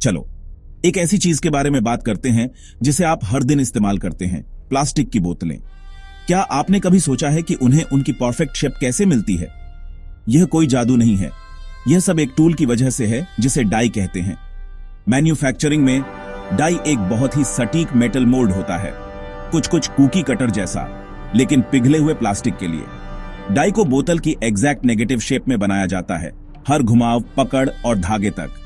चलो एक ऐसी चीज के बारे में बात करते हैं जिसे आप हर दिन इस्तेमाल करते हैं, प्लास्टिक की बोतलें। क्या आपने कभी सोचा है कि उन्हें उनकी परफेक्ट शेप कैसे मिलती है? यह कोई जादू नहीं है, यह सब एक टूल की वजह से है जिसे डाई कहते हैं। मैन्युफैक्चरिंग में डाई एक बहुत ही सटीक मेटल मोल्ड होता है, कुछ कुकी कटर जैसा, लेकिन पिघले हुए प्लास्टिक के लिए। डाई को बोतल की एग्जैक्ट नेगेटिव शेप में बनाया जाता है, हर घुमाव, पकड़ और धागे तक।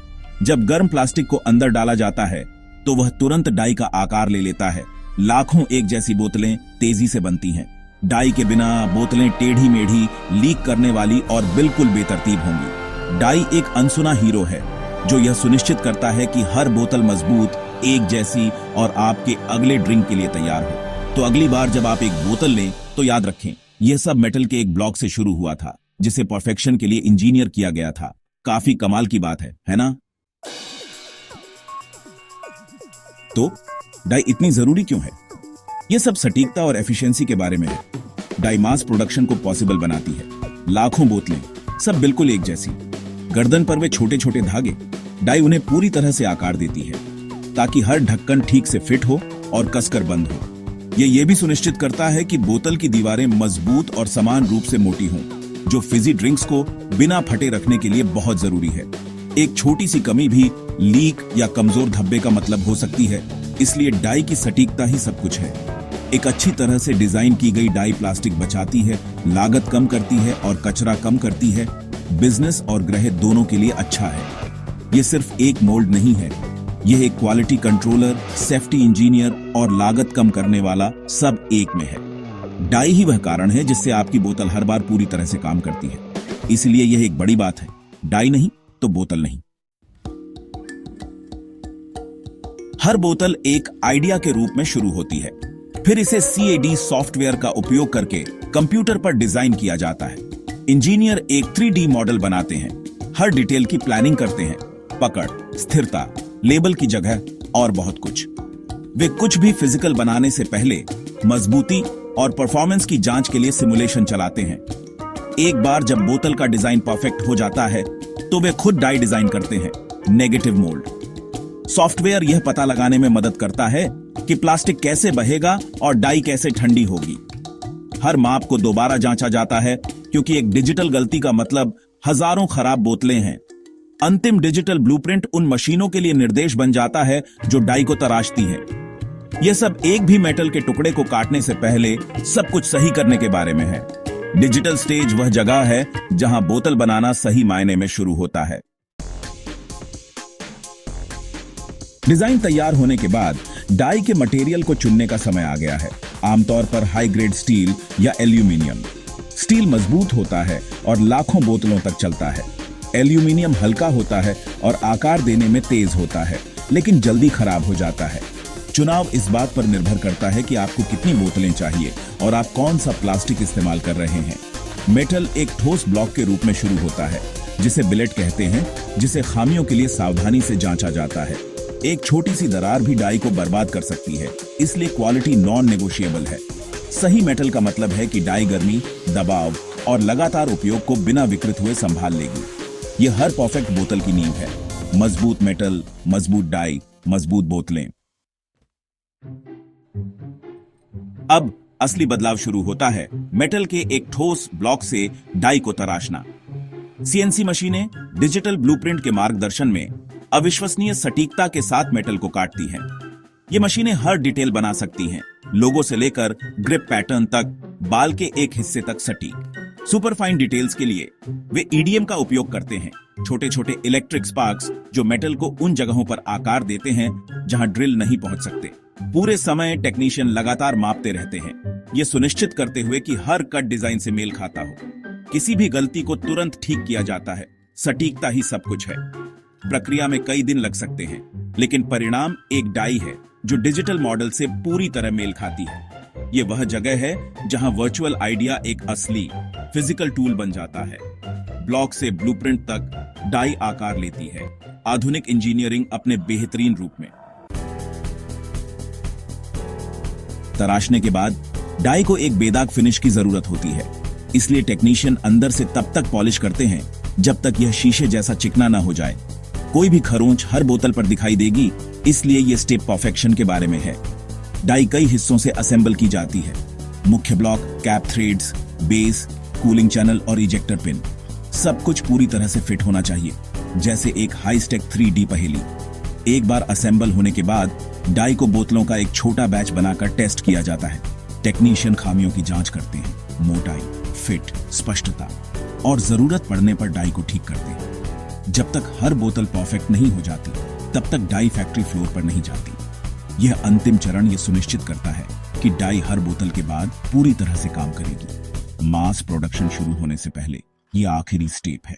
जब गर्म प्लास्टिक को अंदर डाला जाता है तो वह तुरंत डाई का आकार ले लेता है। लाखों एक जैसी बोतलें तेजी से बनती हैं। डाई के बिना बोतलें टेढ़ी मेढ़ी, लीक करने वाली और बिल्कुल बेतरतीब होंगी। डाई एक अनसुना हीरो है जो यह सुनिश्चित करता है कि हर बोतल मजबूत, एक जैसी और आपके अगले ड्रिंक के लिए तैयार हो। तो अगली बार जब आप एक बोतल लें तो याद रखें, यह सब मेटल के एक ब्लॉक से शुरू हुआ था जिसे परफेक्शन के लिए इंजीनियर किया गया था। काफी कमाल की बात है ना? तो डाई इतनी जरूरी क्यों है? यह सब सटीकता और एफिशिएंसी के बारे में है। डाई मास प्रोडक्शन को पॉसिबल बनाती है। लाखों बोतलें, सब बिल्कुल एक जैसी। गर्दन पर वे छोटे छोटे धागे, डाई उन्हें पूरी तरह से आकार देती है ताकि हर ढक्कन ठीक से फिट हो और कसकर बंद हो। यह भी सुनिश्चित करता है कि बोतल की दीवारें मजबूत और समान रूप से मोटी हों, जो फिजी ड्रिंक्स को बिना फटे रखने के लिए बहुत जरूरी है। एक छोटी सी कमी भी लीक या कमजोर धब्बे का मतलब हो सकती है, इसलिए डाई की सटीकता ही सब कुछ है। एक अच्छी तरह से डिजाइन की गई डाई प्लास्टिक बचाती है, लागत कम करती है और कचरा कम करती है। बिजनेस और गृह दोनों के लिए अच्छा है। यह सिर्फ एक मोल्ड नहीं है, यह एक क्वालिटी कंट्रोलर, सेफ्टी इंजीनियर और लागत कम करने वाला सब एक में है। डाई ही वह कारण है जिससे आपकी बोतल हर बार पूरी तरह से काम करती है। इसलिए यह एक बड़ी बात है, डाई नहीं तो बोतल नहीं। हर बोतल एक आइडिया के रूप में शुरू होती है, फिर इसे CAD सॉफ्टवेयर का उपयोग करके कंप्यूटर पर डिजाइन किया जाता है। इंजीनियर एक 3D मॉडल बनाते हैं, हर डिटेल की प्लानिंग करते हैं, पकड़, स्थिरता, लेबल की जगह और बहुत कुछ। वे कुछ भी फिजिकल बनाने से पहले मजबूती और परफॉर्मेंस की जांच के लिए सिमुलेशन चलाते हैं। एक बार जब बोतल का डिजाइन परफेक्ट हो जाता है तो वे खुद डाई डिजाइन करते हैं, नेगेटिव मोल्ड। सॉफ्टवेयर यह पता लगाने में मदद करता है कि प्लास्टिक कैसे बहेगा और डाई कैसे ठंडी होगी। हर माप को दोबारा जांचा जाता है क्योंकि एक डिजिटल गलती का मतलब हजारों खराब बोतलें हैं। अंतिम डिजिटल ब्लूप्रिंट उन मशीनों के लिए निर्देश बन जाता है जो डाई को तराशती है। यह सब एक भी मेटल के टुकड़े को काटने से पहले सब कुछ सही करने के बारे में है। डिजिटल स्टेज वह जगह है जहां बोतल बनाना सही मायने में शुरू होता है। डिजाइन तैयार होने के बाद डाई के मटेरियल को चुनने का समय आ गया है। आमतौर पर हाई ग्रेड स्टील या एल्यूमिनियम। स्टील मजबूत होता है और लाखों बोतलों तक चलता है। एल्यूमिनियम हल्का होता है और आकार देने में तेज होता है, लेकिन जल्दी खराब हो जाता है। चुनाव इस बात पर निर्भर करता है कि आपको कितनी बोतलें चाहिए और आप कौन सा प्लास्टिक इस्तेमाल कर रहे हैं। मेटल एक ठोस ब्लॉक के रूप में शुरू होता है जिसे बिलेट कहते हैं, जिसे खामियों के लिए सावधानी से जांचा जाता है। एक छोटी सी दरार भी डाई को बर्बाद कर सकती है, इसलिए क्वालिटी नॉन नेगोशिएबल है। सही मेटल का मतलब है कि डाई गर्मी, दबाव और लगातार उपयोग को बिना विकृत हुए संभाल लेगी। यह हर परफेक्ट बोतल की नींव है। मजबूत मेटल, मजबूत डाई, मजबूत बोतलें। अब असली बदलाव शुरू होता है, मेटल के एक ठोस ब्लॉक से डाई को तराशना। CNC मशीनें डिजिटल ब्लूप्रिंट के मार्गदर्शन में अविश्वसनीय सटीकता के साथ मेटल को काटती हैं। ये मशीनें हर डिटेल बना सकती हैं, लोगो से लेकर ग्रिप पैटर्न तक, बाल के एक हिस्से तक सटीक। सुपरफाइन डिटेल्स के लिए वे EDM का उपयोग करते हैं, छोटे छोटे इलेक्ट्रिक स्पार्क्स जो मेटल को उन जगहों पर आकार देते हैं जहां ड्रिल नहीं पहुंच सकते। पूरे समय टेक्नीशियन लगातार मापते रहते हैं, ये सुनिश्चित करते हुए कि हर कट डिजाइन से मेल खाता हो। किसी भी गलती को तुरंत ठीक किया जाता है। सटीकता ही सब कुछ है। प्रक्रिया में कई दिन लग सकते हैं, लेकिन परिणाम एक डाई है जो डिजिटल मॉडल से पूरी तरह मेल खाती है। ये वह जगह है जहां वर्चुअल आइडिया एक असली फिजिकल टूल बन जाता है। ब्लॉक से ब्लूप्रिंट तक डाई आकार लेती है। आधुनिक इंजीनियरिंग अपने बेहतरीन रूप में। तराशने के बाद डाई को एक बेदाग फिनिश की जरूरत होती है, इसलिए टेक्नीशियन अंदर से तब तक पॉलिश करते हैं जब तक यह शीशे जैसा चिकना ना हो जाए। कोई भी खरोंच हर बोतल पर दिखाई देगी, इसलिए ये स्टेप परफेक्शन के बारे में है। डाई कई हिस्सों से असेंबल की जाती है। मुख्य block, cap threads, base, cooling channel और इजेक्टर पिन, सब कुछ पूरी तरह से फिट होना चाहिए, जैसे एक हाई स्टेक 3D पहेली। एक बार असेंबल होने के बाद डाई को बोतलों का एक छोटा बैच बनाकर टेस्ट किया जाता है। टेक्नीशियन खामियों की जांच करते हैं, मोटाई, फिट, स्पष्टता और जरूरत पड़ने पर डाई को ठीक करते हैं। जब तक हर बोतल परफेक्ट नहीं हो जाती, तब तक डाई फैक्ट्री फ्लोर पर नहीं जाती। यह अंतिम चरण यह सुनिश्चित करता है कि डाई हर बोतल के बाद पूरी तरह से काम करेगी। मास प्रोडक्शन शुरू होने से पहले यह आखिरी स्टेप है।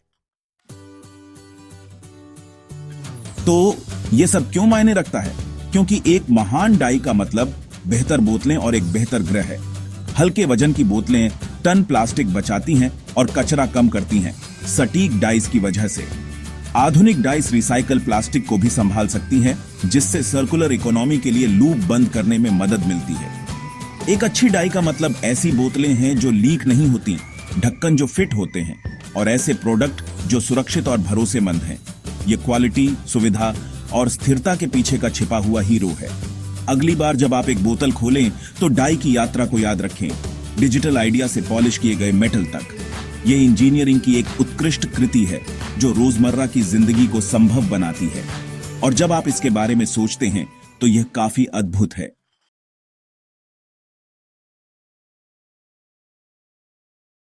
तो यह सब क्यों मायने रखता है? क्योंकि एक महान डाई का मतलब बेहतर बोतलें और एक बेहतर ग्रह है। हल्के वजन की बोतलें टन प्लास्टिक बचाती हैं और कचरा कम करती हैं, सटीक डाइस की वजह से। आधुनिक डाइस रिसाइकल प्लास्टिक को भी संभाल सकती हैं, जिससे सर्कुलर इकोनॉमी के लिए लूप बंद करने में मदद मिलती है। एक अच्छी डाई का मतलब ऐसी बोतलें हैं जो लीक नहीं होती, ढक्कन जो फिट होते हैं और ऐसे प्रोडक्ट जो सुरक्षित और भरोसेमंद हैं। ये क्वालिटी, सुविधा और स्थिरता के पीछे का छिपा हुआ हीरो है। अगली बार जब आप एक बोतल खोलें तो डाई की यात्रा को याद रखें, डिजिटल आइडिया से पॉलिश किए गए मेटल तक। ये इंजीनियरिंग की एक उत्कृष्ट कृति है जो रोजमर्रा की जिंदगी को संभव बनाती है। और जब आप इसके बारे में सोचते हैं तो यह काफी अद्भुत है।